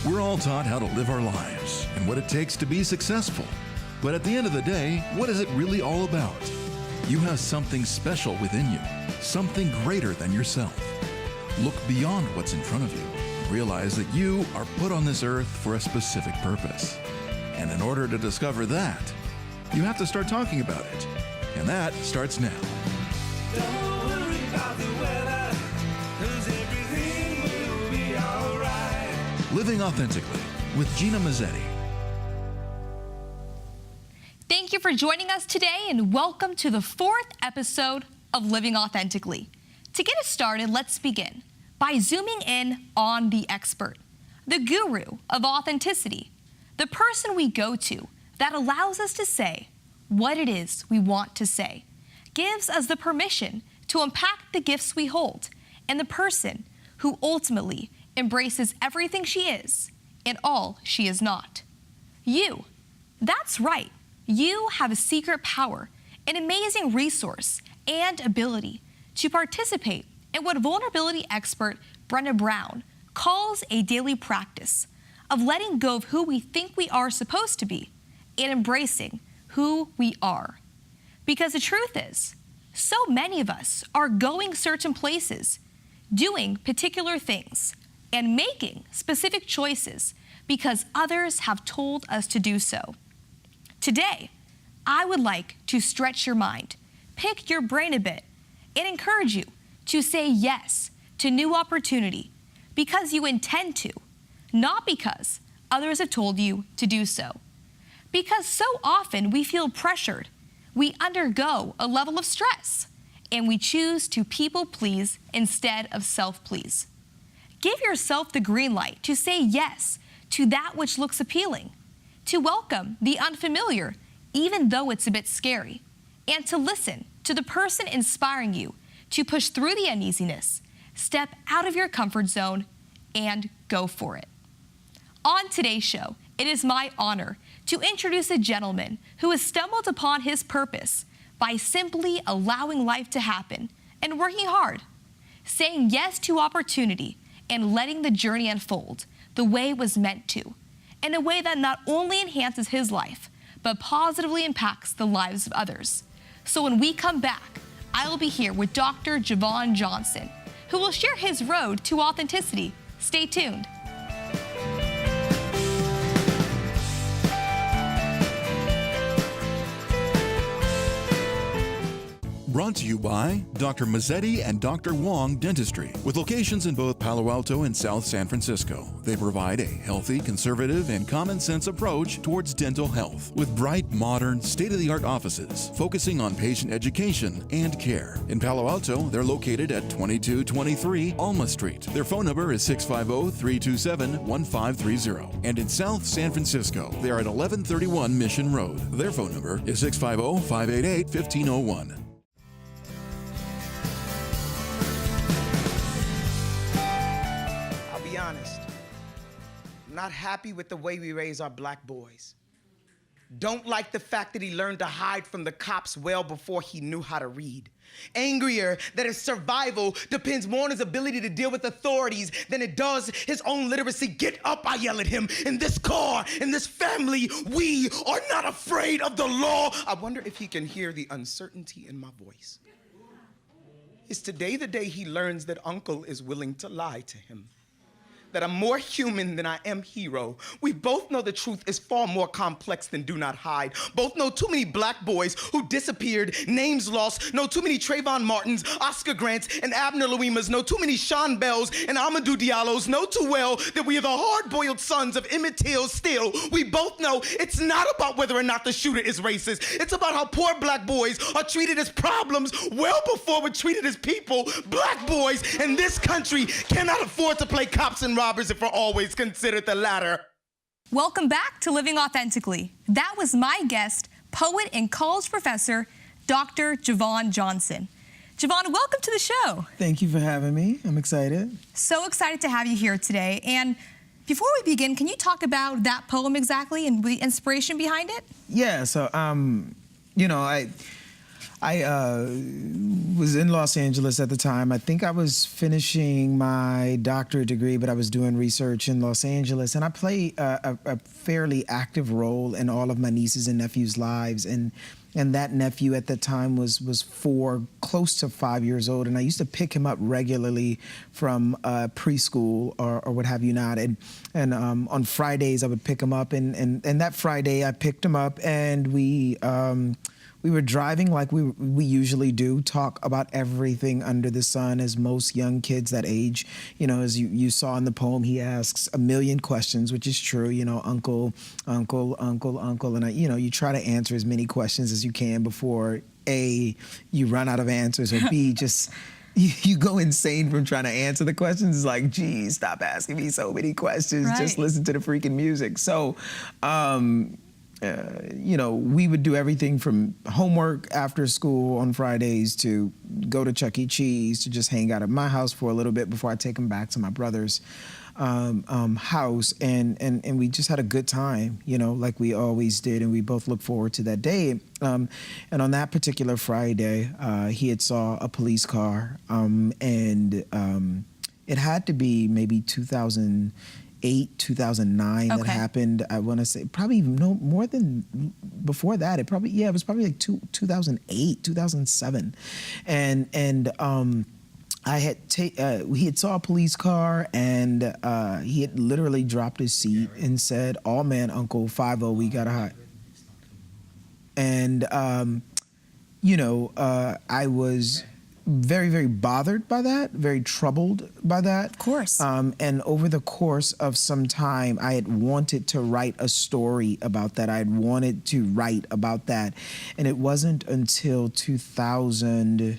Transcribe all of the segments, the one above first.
We're all taught how to live our lives and what it takes to be successful. But at the end of the day, what is it really all about? You have something special within you, something greater than yourself. Look beyond what's in front of you and realize that you are put on this earth for a specific purpose. And in order to discover that, you have to start talking about it. And that starts now. Don't worry about the weather, 'cause everything will be all right. Living Authentically with Gina Mazzetti. Thank you for joining us today and welcome to the 4th episode of Living Authentically. To get us started, let's begin by zooming in on the expert, the guru of authenticity, the person we go to that allows us to say what it is we want to say, gives us the permission to unpack the gifts we hold, and the person who ultimately embraces everything she is and all she is not. You. That's right. You have a secret power, an amazing resource, and ability to participate in what vulnerability expert Brenda Brown calls a daily practice of letting go of who we think we are supposed to be and embracing who we are. Because the truth is, so many of us are going certain places, doing particular things, and making specific choices because others have told us to do so. Today, I would like to stretch your mind, pick your brain a bit, and encourage you to say yes to new opportunity because you intend to, not because others have told you to do so. Because so often we feel pressured, we undergo a level of stress, and we choose to people please instead of self-please. Give yourself the green light to say yes to that which looks appealing, to welcome the unfamiliar, even though it's a bit scary, and to listen to the person inspiring you to push through the uneasiness, step out of your comfort zone, and go for it. On today's show, it is my honor to introduce a gentleman who has stumbled upon his purpose by simply allowing life to happen and working hard, saying yes to opportunity and letting the journey unfold the way it was meant to, in a way that not only enhances his life, but positively impacts the lives of others. So when we come back, I will be here with Dr. Javon Johnson, who will share his road to authenticity. Stay tuned. Brought to you by Dr. Mazzetti and Dr. Wong Dentistry. With locations in both Palo Alto and South San Francisco, they provide a healthy, conservative, and common sense approach towards dental health with bright, modern, state-of-the-art offices focusing on patient education and care. In Palo Alto, they're located at 2223 Alma Street. Their phone number is 650-327-1530. And in South San Francisco, they are at 1131 Mission Road. Their phone number is 650-588-1501. Honest. I'm not happy with the way we raise our black boys. Don't like the fact that he learned to hide from the cops well before he knew how to read. Angrier that his survival depends more on his ability to deal with authorities than it does his own literacy. Get up, I yell at him. In this car, in this family, we are not afraid of the law. I wonder if he can hear the uncertainty in my voice. Is today the day he learns that Uncle is willing to lie to him? That I'm more human than I am hero. We both know the truth is far more complex than do not hide. Both know too many black boys who disappeared, names lost, know too many Trayvon Martins, Oscar Grants, and Abner Louimas, know too many Sean Bells and Amadou Diallos, know too well that we are the hard-boiled sons of Emmett Till still. We both know it's not about whether or not the shooter is racist. It's about how poor black boys are treated as problems well before we're treated as people. Black boys in this country cannot afford to play cops and robbers if we're always considered the latter. Welcome back to Living Authentically. That was my guest, poet and college professor, Dr. Javon Johnson. Javon, welcome to the show. Thank you for having me. I'm excited. So excited to have you here today. And before we begin, can you talk about that poem exactly and the inspiration behind it? Yeah, so, you know, I was in Los Angeles at the time. I think I was finishing my doctorate degree, but I was doing research in Los Angeles. And I play a fairly active role in all of my nieces and nephews' lives. And that nephew at the time was 4, close to 5 years old. And I used to pick him up regularly from preschool or what have you not. And on Fridays, I would pick him up. And that Friday, I picked him up, and we were driving like we usually do, talk about everything under the sun, as most young kids that age, as you saw in the poem, he asks a million questions, which is true, uncle, and you try to answer as many questions as you can before A, you run out of answers, or B, just you go insane from trying to answer the questions. It's like, geez, stop asking me so many questions, right. Just listen to the freaking music. So, we would do everything from homework after school on Fridays to go to Chuck E. Cheese, to just hang out at my house for a little bit before I take him back to my brother's house. And we just had a good time, like we always did. And we both look forward to that day. And on that particular Friday, he had saw a police car. It had to be maybe 2008, 2009 that happened. I want to say probably no more than before that. It was probably like 2008, 2007. And I had he had saw a police car, and he had literally dropped his seat and said, "All man, Uncle 50, we gotta hide." And I was very, very bothered by that, very troubled by that. Of course. And over the course of some time, I had wanted to write a story about that. I had wanted to write about that. And it wasn't until 2000,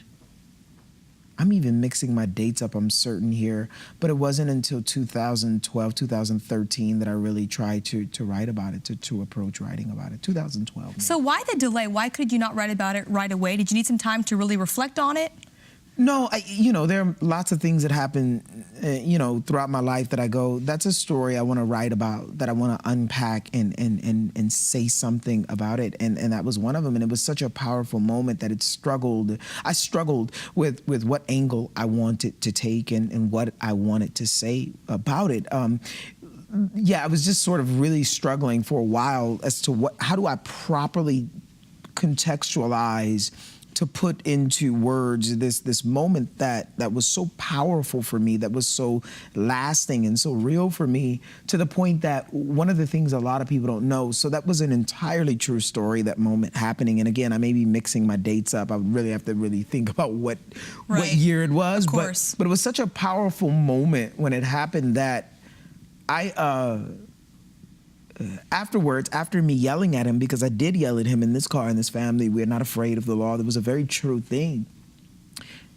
I'm even mixing my dates up, I'm certain here, but it wasn't until 2012, 2013 that I really tried to write about it, to approach writing about it, 2012. So why the delay? Why could you not write about it right away? Did you need some time to really reflect on it? No, there are lots of things that happen, throughout my life that I go, that's a story I want to write about, that I want to unpack and say something about it. And that was one of them. And it was such a powerful moment that I struggled with what angle I wanted to take and what I wanted to say about it. I was just sort of really struggling for a while as to how do I properly contextualize, to put into words this moment that was so powerful for me, that was so lasting and so real for me, to the point that one of the things a lot of people don't know, so that was an entirely true story, that moment happening. And again, I may be mixing my dates up. I would really have to really think about what year it was. Of course. But it was such a powerful moment when it happened that afterwards, after me yelling at him, because I did yell at him in this car, in this family, we're not afraid of the law. There was a very true thing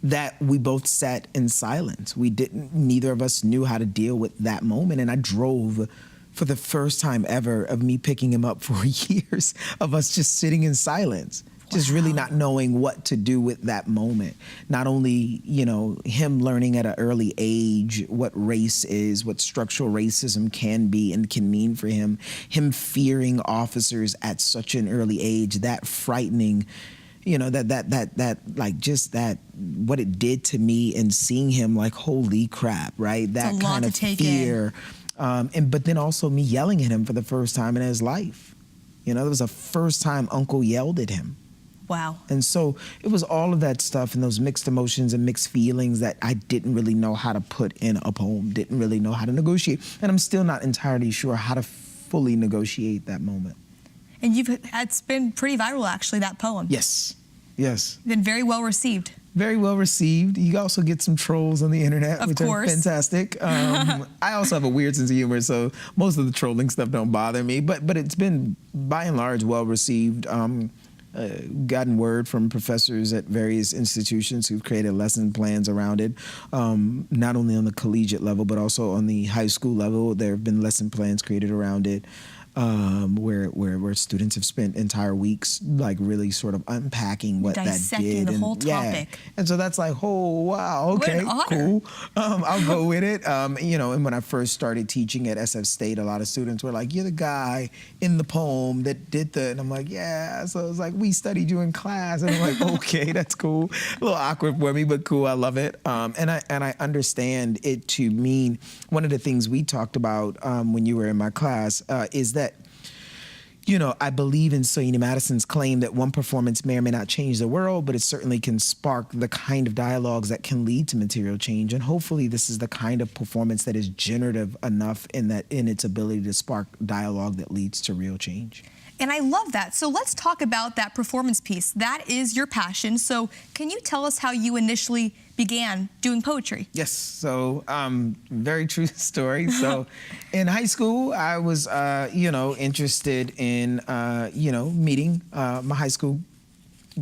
that we both sat in silence. Neither of us knew how to deal with that moment. And I drove for the first time ever of me picking him up for years, of us just sitting in silence. Just really not knowing what to do with that moment. Not only, him learning at an early age what race is, what structural racism can be and can mean for him fearing officers at such an early age, that frightening, that what it did to me, and seeing him like, holy crap, right? That kind of fear. But then also me yelling at him for the first time in his life. It was the first time Uncle yelled at him. Wow. And so it was all of that stuff and those mixed emotions and mixed feelings that I didn't really know how to put in a poem, didn't really know how to negotiate. And I'm still not entirely sure how to fully negotiate that moment. And it's been pretty viral, actually, that poem. Yes. Been very well received. Very well received. You also get some trolls on the internet, which are fantastic. I also have a weird sense of humor, so most of the trolling stuff don't bother me. But it's been, by and large, well received. Gotten word from professors at various institutions who've created lesson plans around it, not only on the collegiate level, but also on the high school level. There have been lesson plans created around it. where students have spent entire weeks like really sort of unpacking what that Dissecting did. the And, whole topic. And so that's like, oh, wow, What okay, an honor. cool. I'll go with it. And when I first started teaching at SF State, a lot of students were like, you're the guy in the poem that did the, and I'm like, yeah. So it was like, we studied you in class. And I'm like, okay, that's cool. A little awkward for me, but cool, I love it. And I understand it to mean, one of the things we talked about when you were in my class is that, I believe in Sonia Madison's claim that one performance may or may not change the world, but it certainly can spark the kind of dialogues that can lead to material change. And hopefully this is the kind of performance that is generative enough in its ability to spark dialogue that leads to real change. And I love that. So let's talk about that performance piece. That is your passion. So can you tell us how you initially began doing poetry? Yes. So very true story. So in high school, I was, interested in, meeting my high school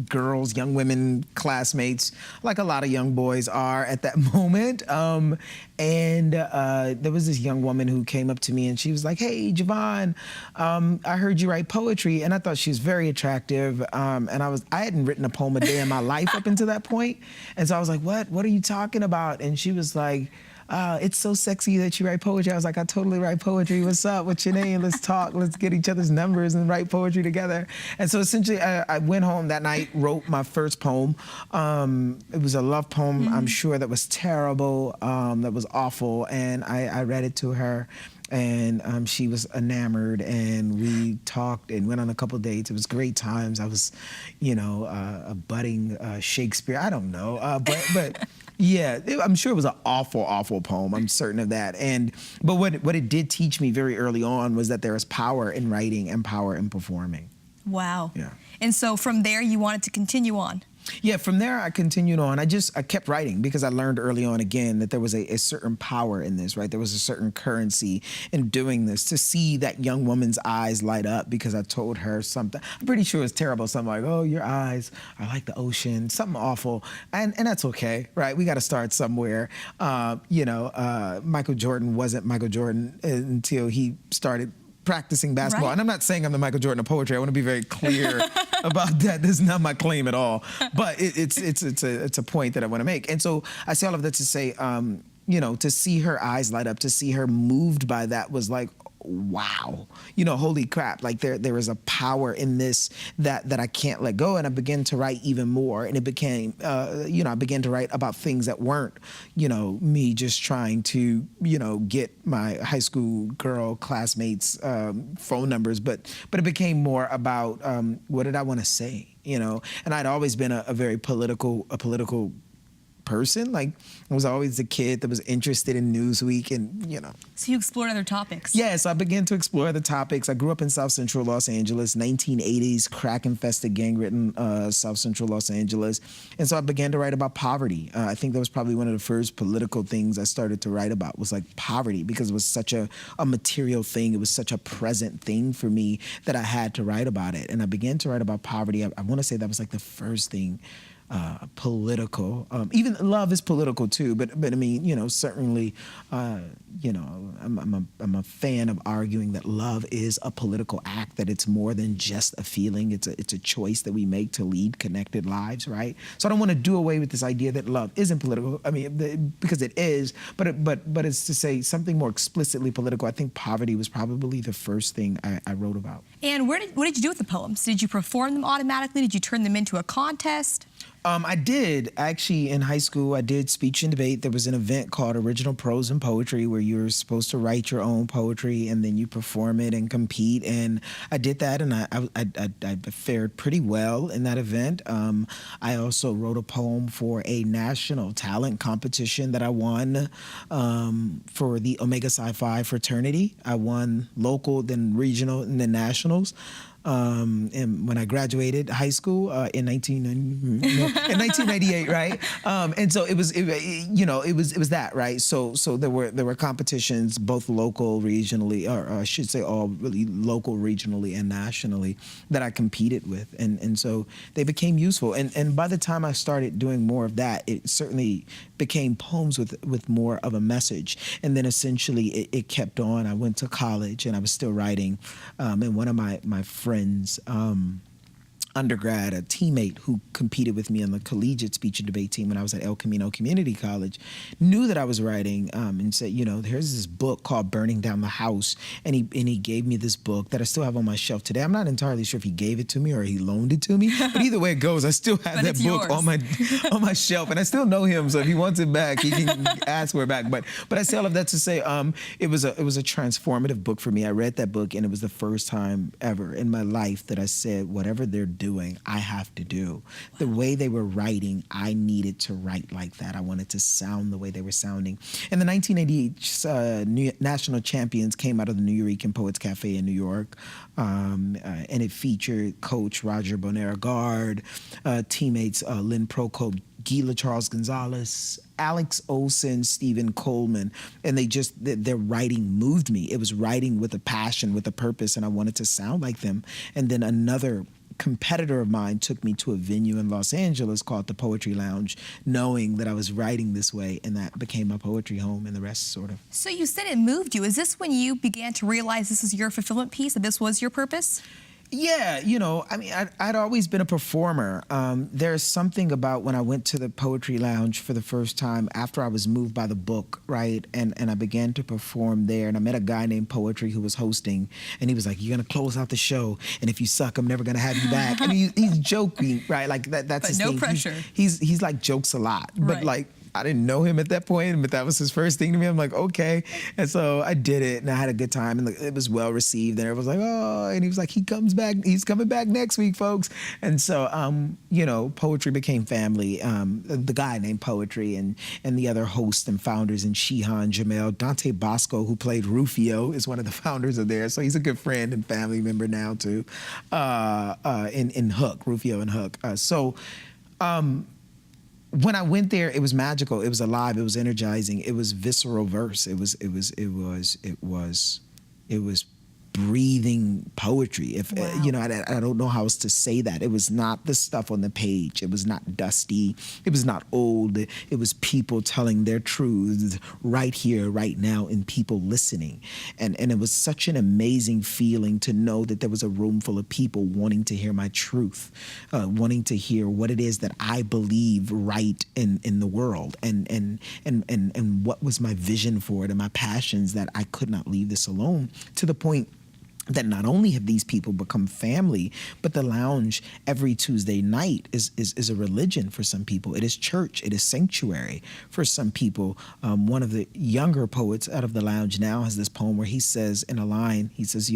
girls, young women, classmates, like a lot of young boys are at that moment. And there was this young woman who came up to me and she was like, hey, Javon, I heard you write poetry. And I thought she was very attractive. And I hadn't written a poem a day in my life up until that point. And so I was like, what are you talking about? And she was like, it's so sexy that you write poetry. I was like, I totally write poetry. What's up? What's your name? Let's talk. Let's get each other's numbers and write poetry together. And so essentially, I went home that night, wrote my first poem. It was a love poem, I'm sure, that was terrible, that was awful. And I read it to her. And she was enamored, and we talked and went on a couple dates. It was great times. I was, a budding Shakespeare. I don't know, but yeah, I'm sure it was an awful, awful poem. I'm certain of that. But what it did teach me very early on was that there is power in writing and power in performing. Wow. Yeah. And so from there, you wanted to continue on. Yeah, from there I continued on. I kept writing because I learned early on again that there was a certain power in this, right? There was a certain currency in doing this. To see that young woman's eyes light up because I told her something, I'm pretty sure it's terrible, something like, oh, your eyes are like the ocean, something awful. And that's okay, right? We got to start somewhere. Michael Jordan wasn't Michael Jordan until he started practicing basketball. Right. And I'm not saying I'm the Michael Jordan of poetry. I want to be very clear about that. This is not my claim at all. But it's a point that I want to make. And so I say all of that to say, to see her eyes light up, to see her moved by that was like, wow, holy crap. Like there is a power in this that I can't let go. And I began to write even more. And it became, I began to write about things that weren't, me just trying to, get my high school girl classmates' phone numbers. But it became more about what did I want to say, And I'd always been a very political person. Like, I was always a kid that was interested in Newsweek and, So you explored other topics. Yes, I began to explore the topics. I grew up in South Central Los Angeles, 1980s, crack-infested, gang-ridden South Central Los Angeles. And so I began to write about poverty. I think that was probably one of the first political things I started to write about was like poverty, because it was such a material thing. It was such a present thing for me that I had to write about it. And I began to write about poverty. I want to say that was like the first thing political. Even love is political too, but I mean, certainly, I'm a fan of arguing that love is a political act, that it's more than just a feeling. It's a choice that we make to lead connected lives, right? So I don't want to do away with this idea that love isn't political. I mean, because it is, but it's to say something more explicitly political. I think poverty was probably the first thing I wrote about. And what did you do with the poems? Did you perform them automatically? Did you turn them into a contest? I did. Actually, in high school, I did speech and debate. There was an event called Original Prose and Poetry where you were supposed to write your own poetry and then you perform it and compete. And I did that, and I fared pretty well in that event. I also wrote a poem for a national talent competition that I won for the Omega Psi Phi fraternity. I won local, then regional, and then nationals. And when I graduated high school in 1998, right? And so it was that, right? So there were competitions, both local, regionally, or I should say all really local, regionally, and nationally that I competed with, and so they became useful. And by the time I started doing more of that, it certainly became poems with more of a message. And then essentially it kept on. I went to college and I was still writing, and one of my friends, undergrad, a teammate who competed with me on the collegiate speech and debate team when I was at El Camino Community College, knew that I was writing, and said, here's this book called Burning Down the House. And he gave me this book that I still have on my shelf today. I'm not entirely sure if he gave it to me or he loaned it to me, but either way it goes, I still have that book on my shelf, and I still know him. So if he wants it back, he can ask for it back. But I say all of that to say, it was a transformative book for me. I read that book, and it was the first time ever in my life that I said, whatever they're doing, I have to do. Wow. The way they were writing, I needed to write like that. I wanted to sound the way they were sounding. And the 1988 national champions came out of the New Eurekan Poets Cafe in New York, and it featured Coach Roger Bonera-Gard, teammates Lynn Procope, Gila Charles Gonzalez, Alex Olson, Stephen Coleman, and their writing moved me. It was writing with a passion, with a purpose, and I wanted to sound like them. And then another competitor of mine took me to a venue in Los Angeles called the Poetry Lounge, knowing that I was writing this way, and that became my poetry home, and the rest sort of. So you said it moved you. Is this when you began to realize this is your fulfillment piece, that this was your purpose? Yeah, I'd always been a performer. There's something about when I went to the Poetry Lounge for the first time after I was moved by the book, right? And I began to perform there, and I met a guy named Poetry who was hosting, and he was like, "You're gonna close out the show, and if you suck, I'm never gonna have you back." And he's joking, right? Like that's but his no thing. pressure. He's like jokes a lot, but right. like, I didn't know him at that point, but that was his first thing to me. I'm like, okay. And so I did it, and I had a good time, and it was well received. And everyone was like, oh, and he was like, he's coming back next week, folks. And so, poetry became family. The guy named Poetry and the other hosts and founders, and Shihan Jamel, Dante Bosco, who played Rufio, is one of the founders of there. So he's a good friend and family member now too. In Hook, Rufio and Hook. When I went there, it was magical. It was alive. It was energizing. It was visceral verse. It was breathing poetry. Wow. I don't know how else to say that. It was not the stuff on the page. It was not dusty. It was not old. It was people telling their truths right here, right now, and people listening. And it was such an amazing feeling to know that there was a room full of people wanting to hear my truth, wanting to hear what it is that I believe right in the world, and what was my vision for it and my passions, that I could not leave this alone, to the point that not only have these people become family, but the lounge every Tuesday night is a religion for some people. It is church. It is sanctuary for some people. One of the younger poets out of the lounge now has this poem where he says, in a line, he says,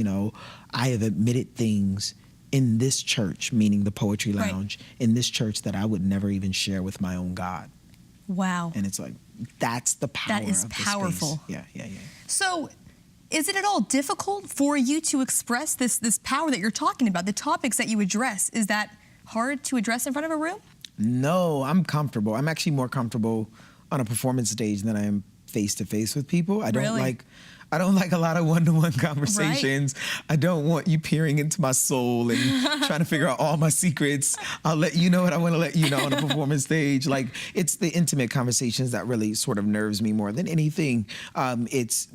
I have admitted things in this church, meaning the Poetry Lounge, right, in this church that I would never even share with my own God. Wow. And it's like, that's the power of the space. That is powerful. Yeah. So, is it at all difficult for you to express this power that you're talking about, the topics that you address? Is that hard to address in front of a room? No, I'm comfortable. I'm actually more comfortable on a performance stage than I am face-to-face with people. I don't like a lot of one-to-one conversations. Right. I don't want you peering into my soul and trying to figure out all my secrets. I'll let you know what I want to let you know on a performance stage. Like, it's the intimate conversations that really sort of nerves me more than anything. It's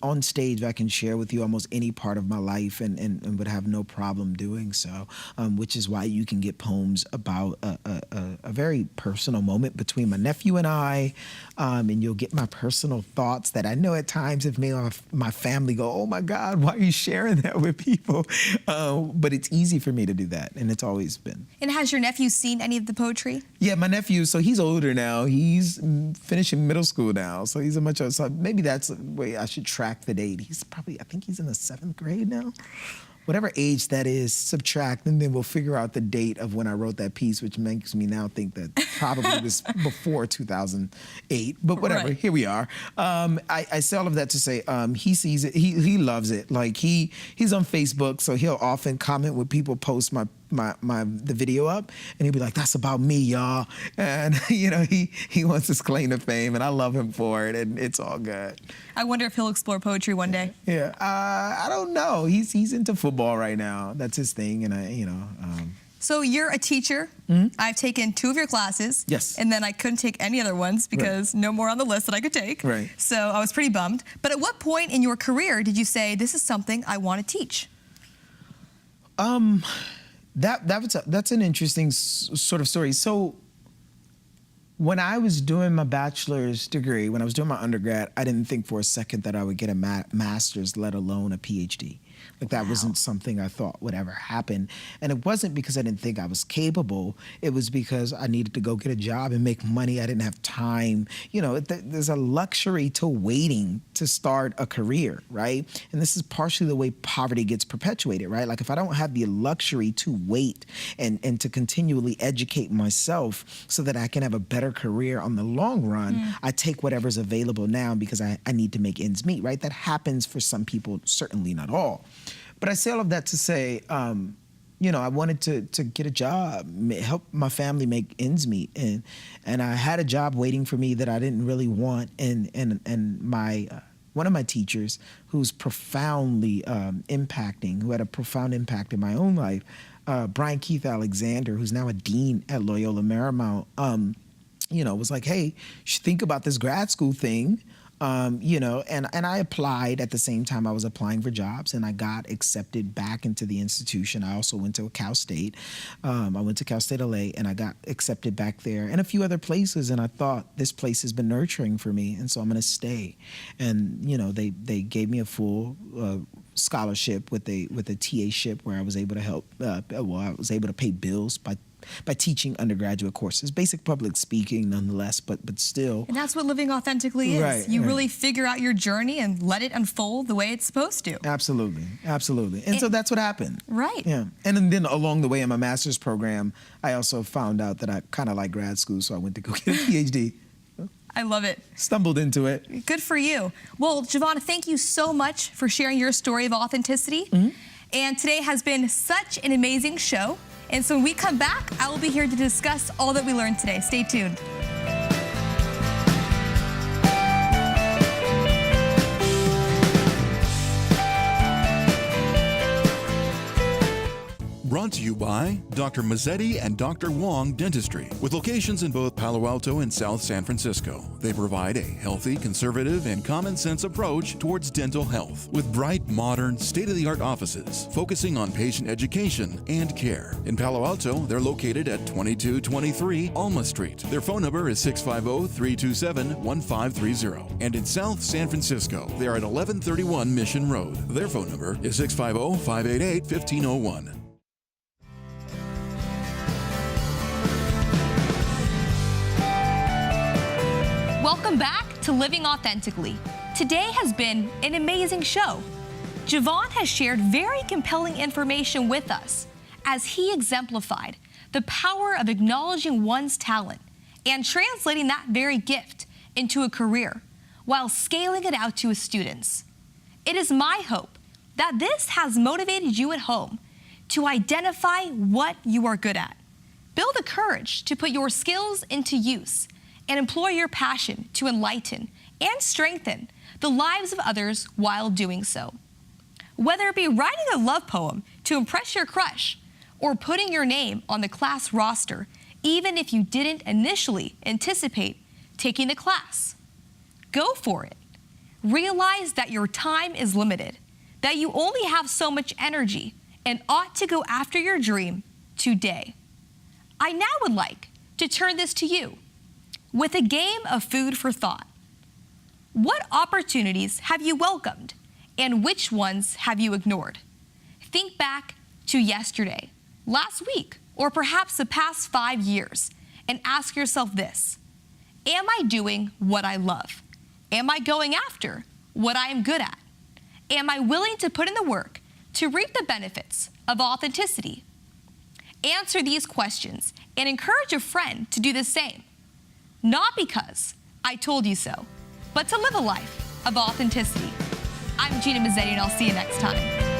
on stage I can share with you almost any part of my life and would have no problem doing so, which is why you can get poems about a very personal moment between my nephew and I, and you'll get my personal thoughts that I know at times have made my family go, oh my God, why are you sharing that with people? But it's easy for me to do that, and it's always been. And has your nephew seen any of the poetry? Yeah, my nephew, so he's older now. He's finishing middle school now, so he's a much older, so maybe that's the way I should track the date. He's probably, I think he's in the 7th grade now. whatever age that is, subtract, and then we'll figure out the date of when I wrote that piece, which makes me now think that probably was before 2008. But whatever, Right. here we are. I say all of that to say he sees it, he loves it. Like he's on Facebook, so he'll often comment when people post the video up, and he'll be like, "That's about me, y'all," and you know he wants his claim to fame, and I love him for it, and it's all good. I wonder if he'll explore poetry one day. Yeah, I don't know. He's into football right now. That's his thing, and So you're a teacher. I've taken 2 of your classes. Yes. And then I couldn't take any other ones because no more on the list that I could take. Right. So I was pretty bummed. But at what point in your career did you say, this is something I want to teach? That's an interesting sort of story. So when I was doing my bachelor's degree, when I was doing my undergrad, I didn't think for a second that I would get a master's, let alone a PhD. Like that wasn't something I thought would ever happen. And it wasn't because I didn't think I was capable. It was because I needed to go get a job and make money. I didn't have time. You know, there's a luxury to waiting to start a career, right? And this is partially the way poverty gets perpetuated, right? Like if I don't have the luxury to wait and to continually educate myself so that I can have a better career on the long run, I take whatever's available now because I need to make ends meet, right? That happens for some people, certainly not all. But I say all of that to say, you know, I wanted to get a job, help my family make ends meet, and I had a job waiting for me that I didn't really want, and my one of my teachers, who's profoundly impacting, who had a profound impact in my own life, Brian Keith Alexander, who's now a dean at Loyola Marymount, you know, was like, hey, you should think about this grad school thing. You know, and I applied at the same time I was applying for jobs, and I got accepted back into the institution. I also went to Cal State. I went to Cal State LA, and I got accepted back there and a few other places. And I thought, this place has been nurturing for me, and so I'm going to stay. And, you know, they gave me a full scholarship with a TA-ship where I was able to help, I was able to pay bills by teaching undergraduate courses, basic public speaking nonetheless, but still. And that's what living authentically is. Right, You right. really figure out your journey and let it unfold the way it's supposed to. Absolutely, absolutely. And so that's what happened. Right. Yeah. And then along the way in my master's program, I also found out that I kind of like grad school, so I went to go get a PhD. I love it. Stumbled into it. Good for you. Well, Javon, thank you so much for sharing your story of authenticity. And today has been such an amazing show. And so when we come back, I will be here to discuss all that we learned today. Stay tuned. Brought to you by Dr. Mazzetti and Dr. Wong Dentistry. With locations in both Palo Alto and South San Francisco, they provide a healthy, conservative, and common sense approach towards dental health with bright, modern, state-of-the-art offices focusing on patient education and care. In Palo Alto, they're located at 2223 Alma Street. Their phone number is 650-327-1530. And in South San Francisco, they are at 1131 Mission Road. Their phone number is 650-588-1501. Welcome back to Living Authentically. Today has been an amazing show. Javon has shared very compelling information with us as he exemplified the power of acknowledging one's talent and translating that very gift into a career while scaling it out to his students. It is my hope that this has motivated you at home to identify what you are good at, build the courage to put your skills into use, and employ your passion to enlighten and strengthen the lives of others while doing so. Whether it be writing a love poem to impress your crush or putting your name on the class roster, even if you didn't initially anticipate taking the class, go for it. Realize that your time is limited, that you only have so much energy, and ought to go after your dream today. I now would like to turn this to you with a game of food for thought. What opportunities have you welcomed, and which ones have you ignored? Think back to yesterday, last week, or perhaps the past 5 years, and ask yourself this: am I doing what I love? Am I going after what I am good at? Am I willing to put in the work to reap the benefits of authenticity? Answer these questions and encourage a friend to do the same. Not because I told you so, but to live a life of authenticity. I'm Gina Mazzetti, and I'll see you next time.